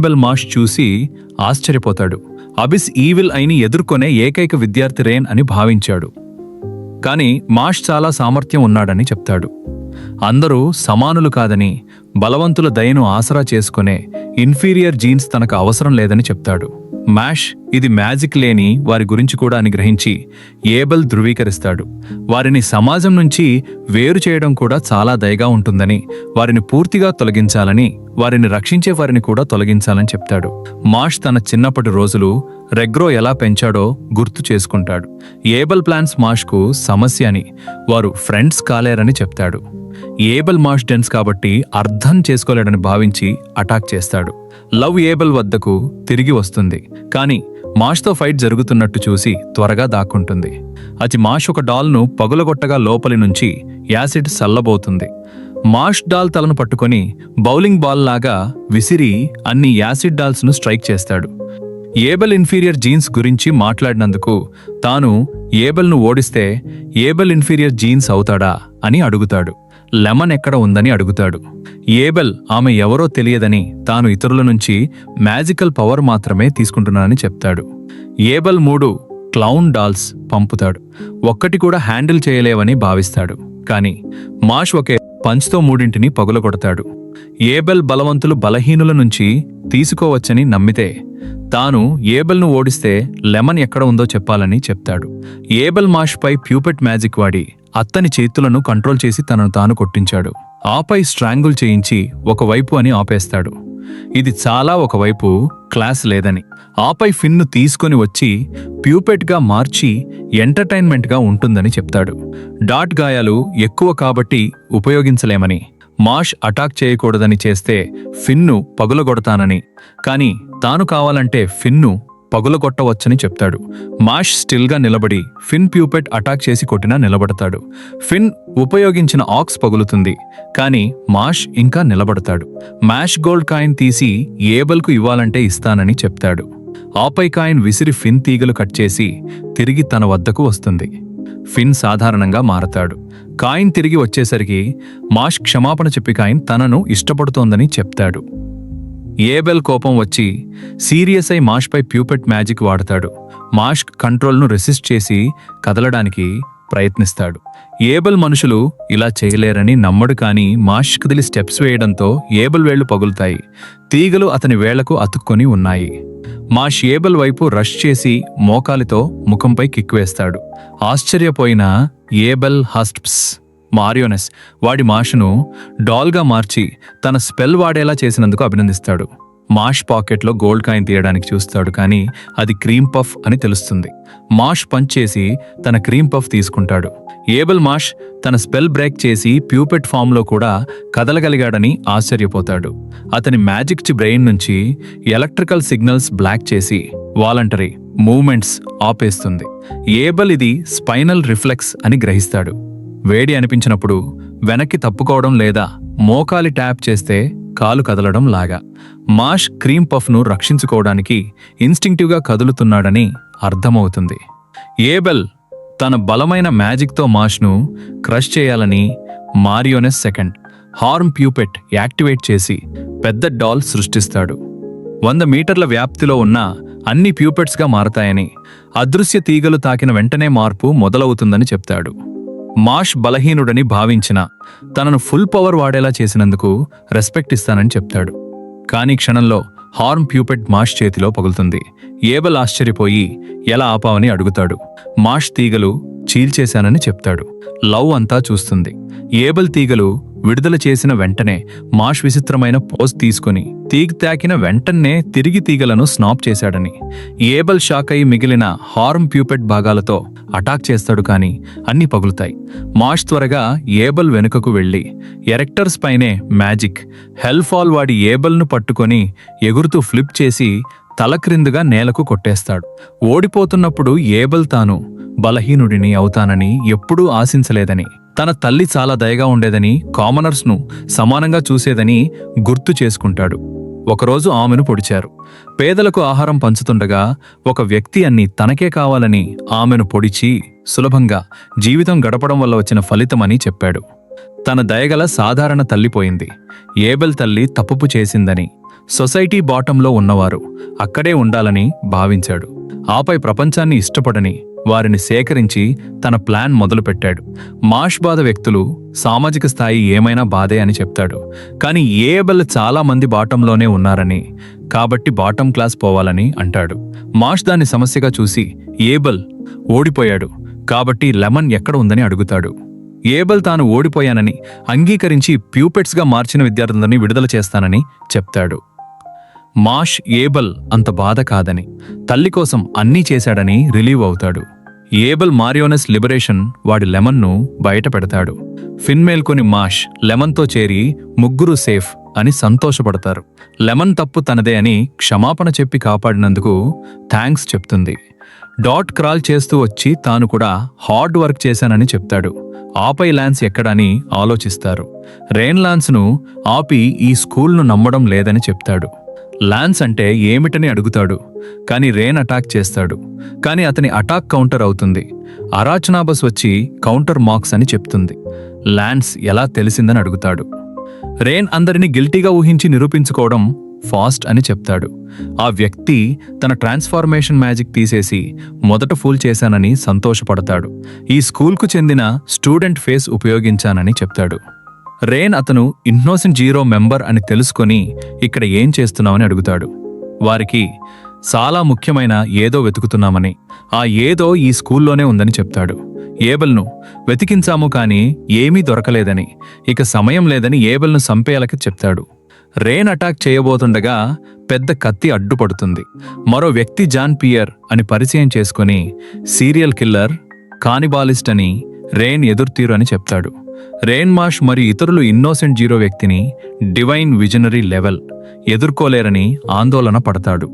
Abel మాష్ చూసి ఆశ్చర్యపోతాడు. Abyss evil అయిని ఎదుర్కొనే ఏకైక విద్యార్థి రేన్ అని భావించాడు. కాని మాష్ చాలా సామర్థ్యం ఉన్నాడని చెప్తాడు. అందరూ సమానులు కాదని, బలవంతుల దయను ఆసరా చేసుకునే ఇన్ఫీరియర్ జీన్స్ తనకు అవసరం లేదని చెప్తాడు. మాష్ ఇది మ్యాజిక్ లేని వారి గురించి కూడా అని గ్రహించి ఏబెల్ ధృవీకరిస్తాడు. వారిని సమాజం నుంచి వేరు చేయడం కూడా చాలా దయగా ఉంటుందని, వారిని పూర్తిగా తొలగించాలని, వారిని రక్షించే వారిని కూడా తొలగించాలని చెప్తాడు. మాష్ తన చిన్నప్పటి రోజులు రెగ్రో ఎలా పెంచాడో గుర్తు చేసుకుంటాడు. ఏబెల్ ప్లాన్స్ మాష్కు సమస్య అని, వారు ఫ్రెండ్స్ కాలేరని చెప్తాడు. ఏబెల్ మాష్ డెన్స్ కాబట్టి అర్థం చేసుకోలేడని భావించి అటాక్ చేస్తాడు. లవ్ ఏబెల్ వద్దకు తిరిగి వస్తుంది. కాని మాష్తో ఫైట్ జరుగుతున్నట్టు చూసి త్వరగా దాక్కుంటుంది. అది మాష్ ఒక డాల్ను పగులగొట్టగా లోపలి నుంచి యాసిడ్ చల్లబోతుంది. మాష్ డాల్ తలను పట్టుకొని బౌలింగ్ బాల్ లాగా విసిరి అన్ని యాసిడ్ డాల్స్ను స్ట్రైక్ చేస్తాడు. ఏబెల్ ఇన్ఫీరియర్ జీన్స్ గురించి మాట్లాడినందుకు తాను ఏబెల్ను ఓడిస్తే ఏబెల్ ఇన్ఫీరియర్ జీన్స్ అవుతాడా అని అడుగుతాడు. లెమన్ ఎక్కడ ఉందని అడుగుతాడు. ఏబెల్ ఆమె ఎవరో తెలియదని, తాను ఇతరుల నుంచి మ్యాజికల్ పవర్ మాత్రమే తీసుకుంటున్నానని చెప్తాడు. ఏబెల్ 3 క్లౌన్ డాల్స్ పంపుతాడు. ఒక్కటి కూడా హ్యాండిల్ చేయలేవని భావిస్తాడు. కాని మాష్ ఒకే పంచ్తో 3ంటిని పగులగొడతాడు. ఏబెల్ బలవంతులు బలహీనుల నుంచి తీసుకోవచ్చని నమ్మితే తాను ఏబెల్ను ఓడిస్తే లెమన్ ఎక్కడ ఉందో చెప్పాలని చెప్తాడు. ఏబెల్ మాష్పై ప్యూపెట్ మ్యాజిక్ వాడి అత్తని చేతులను కంట్రోల్ చేసి తనను తాను కొట్టించాడు. ఆపై స్ట్రాంగుల్ చేయించి ఒకవైపు అని ఆపేస్తాడు. ఇది చాలా ఒకవైపు క్లాస్ లేదని, ఆపై ఫిన్ను తీసుకొని వచ్చి ప్యూపెట్గా మార్చి ఎంటర్టైన్మెంట్గా ఉంటుందని చెప్తాడు. డాట్ గాయాలు ఎక్కువ కాబట్టి ఉపయోగించలేమని, మాష్ అటాక్ చేయకూడదని చేస్తే ఫిన్ను పగులగొడతానని, కాని తాను కావాలంటే ఫిన్ను పగులగొట్టవచ్చని చెప్తాడు. మాష్ స్టిల్గా నిలబడి ఫిన్ ప్యూపెట్ అటాక్ చేసి కొట్టినా నిలబడతాడు. ఫిన్ ఉపయోగించిన ఆక్స్ పగులుతుంది. కాని మాష్ ఇంకా నిలబడతాడు. మాష్ గోల్డ్ కాయిన్ తీసి ఏబెల్కు ఇవ్వాలంటే ఇస్తానని చెప్తాడు. ఆపై కాయిన్ విసిరి ఫిన్ తీగలు కట్ చేసి తిరిగి తన వద్దకు వస్తుంది. ఫిన్ సాధారణంగా మారతాడు. కాయిన్ తిరిగి వచ్చేసరికి మాష్ క్షమాపణ చెప్పి కాయిన్ తనను ఇష్టపడుతోందని చెప్తాడు. ఏబెల్ కోపం వచ్చి సీరియస్ అయి మాష్పై ప్యూపెట్ మ్యాజిక్ వాడతాడు. మాష్ కంట్రోల్ను రెసిస్ట్ చేసి కదలడానికి ప్రయత్నిస్తాడు. ఏబెల్ మనుషులు ఇలా చేయలేరని నమ్మడు. కాని మాష్ కదిలి స్టెప్స్ వేయడంతో ఏబెల్ వేళ్లు పగులుతాయి. తీగలు అతని వేళ్లకు అతుక్కొని ఉన్నాయి. మాష్ ఏబెల్ వైపు రష్ చేసి మోకాలితో ముఖంపై కిక్ వేస్తాడు. ఆశ్చర్యపోయిన ఏబెల్ హస్ప్స్ మారియోనెస్ వాడి మాష్ను డాల్గా మార్చి తన స్పెల్ వాడేలా చేసినందుకు అభినందిస్తాడు. మాష్ పాకెట్లో గోల్డ్ కాయిన్ తీయడానికి చూస్తాడు. కానీ అది క్రీమ్ పఫ్ అని తెలుస్తుంది. మాష్ పంచ్ చేసి తన క్రీమ్ పఫ్ తీసుకుంటాడు. ఏబెల్ మాష్ తన స్పెల్ బ్రేక్ చేసి ప్యూపెట్ ఫామ్లో కూడా కదలగలిగాడని ఆశ్చర్యపోతాడు. అతని మ్యాజిక్ బ్రెయిన్ నుంచి ఎలక్ట్రికల్ సిగ్నల్స్ బ్లాక్ చేసి వాలంటరీ మూవ్మెంట్స్ ఆపేస్తుంది. ఏబెల్ ఇది స్పైనల్ రిఫ్లెక్స్ అని గ్రహిస్తాడు. వేడి అనిపించినప్పుడు వెనక్కి తప్పుకోవడం లేదా మోకాలి ట్యాప్ చేస్తే కాలు కదలడం లాగా. మాష్ క్రీమ్ పఫ్ను రక్షించుకోవడానికి ఇన్స్టింక్టివ్గా కదులుతున్నాడని అర్థమవుతుంది. ఏబెల్ తన బలమైన మ్యాజిక్తో మాష్ను క్రష్ చేయాలని మారియోనెస్ సెకండ్ హార్మ్ ప్యూపెట్ యాక్టివేట్ చేసి పెద్ద డాల్ సృష్టిస్తాడు. 100 మీటర్ల వ్యాప్తిలో ఉన్న అన్ని ప్యూపెట్స్గా మారతాయని, అదృశ్య తీగలు తాకిన వెంటనే మార్పు మొదలవుతుందని చెప్తాడు. మాష్ బలహీనుడని భావించిన తనను ఫుల్ పవర్ వాడేలా చేసినందుకు రెస్పెక్ట్ ఇస్తానని చెప్తాడు. కానీ క్షణంలో హార్మ్ ప్యూపెట్ మాష్ చేతిలో పగులుతుంది. ఏబెల్ ఆశ్చర్యపోయి ఎలా ఆపావని అడుగుతాడు. మాష్ తీగలు చీల్చేశానని చెప్తాడు. లవ్ అంతా చూస్తుంది. ఏబెల్ తీగలు విడుదల చేసిన వెంటనే మాష్ విచిత్రమైన పోజ్ తీసుకుని తీగ తాకిన వెంటనే తిరిగి తీగలను స్నాప్ చేశాడని, ఏబెల్ షాక్ అయి మిగిలిన హార్మ్ ప్యూపెట్ భాగాలతో అటాక్ చేస్తాడు. కానీ అన్ని పగులుతాయి. మాష్ త్వరగా ఏబెల్ వెనుకకు వెళ్లి ఎరెక్టర్స్ పైనే మ్యాజిక్ హెల్ఫాల్ వాడి ఏబెల్ను పట్టుకొని ఎగురుతూ ఫ్లిప్ చేసి తల క్రిందుగా నేలకు కొట్టేస్తాడు. ఓడిపోతున్నప్పుడు ఏబెల్ తాను బలహీనుడిని అవుతానని ఎప్పుడూ ఆశించలేదని, తన తల్లి చాలా దయగా ఉండేదని, కామనర్స్ను సమానంగా చూసేదని గుర్తు చేసుకుంటాడు. ఒకరోజు ఆమెను పొడిచారు. పేదలకు ఆహారం పంచుతుండగా ఒక వ్యక్తి అన్ని తనకే కావాలని ఆమెను పొడిచి సులభంగా జీవితం గడపడం వల్ల వచ్చిన ఫలితమని చెప్పాడు. తన దయగల సాధారణ తల్లిపోయింది. ఏబెల్ తల్లి తప్పుపు చేసిందని, సొసైటీ బాటంలో ఉన్నవారు అక్కడే ఉండాలని భావించాడు. ఆపై ప్రపంచాన్ని ఇష్టపడని వారిని సేకరించి తన ప్లాన్ మొదలుపెట్టాడు. మాష్ బాధ వ్యక్తులు సామాజిక స్థాయి ఏమైనా బాధే అని చెప్తాడు. కానీ ఏబెల్ చాలా మంది బాటంలోనే ఉన్నారని, కాబట్టి బాటం క్లాస్ పోవాలని అంటాడు. మాష్ దాన్ని సమస్యగా చూసి ఏబెల్ ఓడిపోయాడు కాబట్టి లెమన్ ఎక్కడ ఉందని అడుగుతాడు. ఏబెల్ తాను ఓడిపోయానని అంగీకరించి ప్యూపెట్స్గా మార్చిన విద్యార్థులని విడుదల చేస్తానని చెప్తాడు. మాష్ ఏబెల్ అంత బాధ కాదని, తల్లి కోసం అన్నీ చేశాడని రిలీవ్ అవుతాడు. ఏబెల్ మారియోనెస్ లిబరేషన్ వాడి లెమన్ను బయట పెడతాడు. ఫిన్ మేల్కొని మాష్ లెమన్తో చేరి ముగ్గురు సేఫ్ అని సంతోషపడతారు. లెమన్ తప్పు తనదే అని క్షమాపణ చెప్పి కాపాడినందుకు థ్యాంక్స్ చెప్తుంది. డాట్ క్రాల్ చేస్తూ వచ్చి తాను కూడా హార్డ్ వర్క్ చేశానని చెప్తాడు. ఆపై లాన్స్ ఎక్కడని ఆలోచిస్తారు. రెయిన్ లాన్స్ను ఆపి ఈ స్కూల్ను నమ్మడం లేదని చెప్తాడు. లాన్స్ అంటే ఏమిటని అడుగుతాడు. కానీ రెయిన్ అటాక్ చేస్తాడు. కానీ అతని అటాక్ కౌంటర్ అవుతుంది. అరాచనాబస్ వచ్చి కౌంటర్ మార్క్స్ అని చెప్తుంది. లాన్స్ ఎలా తెలిసిందని అడుగుతాడు. రెయిన్ అందరినీ గిల్టీగా ఊహించి నిరూపించుకోవడం ఫాస్ట్ అని చెప్తాడు. ఆ వ్యక్తి తన ట్రాన్స్ఫార్మేషన్ మ్యాజిక్ తీసేసి మొదట ఫూల్ చేశానని సంతోషపడతాడు. ఈ స్కూల్కు చెందిన స్టూడెంట్ ఫేస్ ఉపయోగించానని చెప్తాడు. రెయిన్ అతను ఇన్నోసెంట్ జీరో మెంబర్ అని తెలుసుకొని ఇక్కడ ఏం చేస్తున్నామని అడుగుతాడు. వారికి చాలా ముఖ్యమైన ఏదో వెతుకుతున్నామని, ఆ ఏదో ఈ స్కూల్లోనే ఉందని చెప్తాడు. ఏబెల్ను వెతికించాము కానీ ఏమీ దొరకలేదని, ఇక సమయం లేదని ఏబెల్ను చంపేయాలకి చెప్తాడు. రెయిన్ అటాక్ చేయబోతుండగా పెద్ద కత్తి అడ్డుపడుతుంది. మరో వ్యక్తి జాన్ పియర్ అని పరిచయం చేసుకుని సీరియల్ కిల్లర్, కానిబాలిస్ట్ అని రెయిన్ ఎదురుతీరు అని చెప్తాడు. రెయిన్ మాష్ మరియు ఇతరులు ఇన్నోసెంట్ జీరో వ్యక్తిని డివైన్ విజనరీ లెవెల్ ఎదుర్కోలేరని ఆందోళన పడతాడు.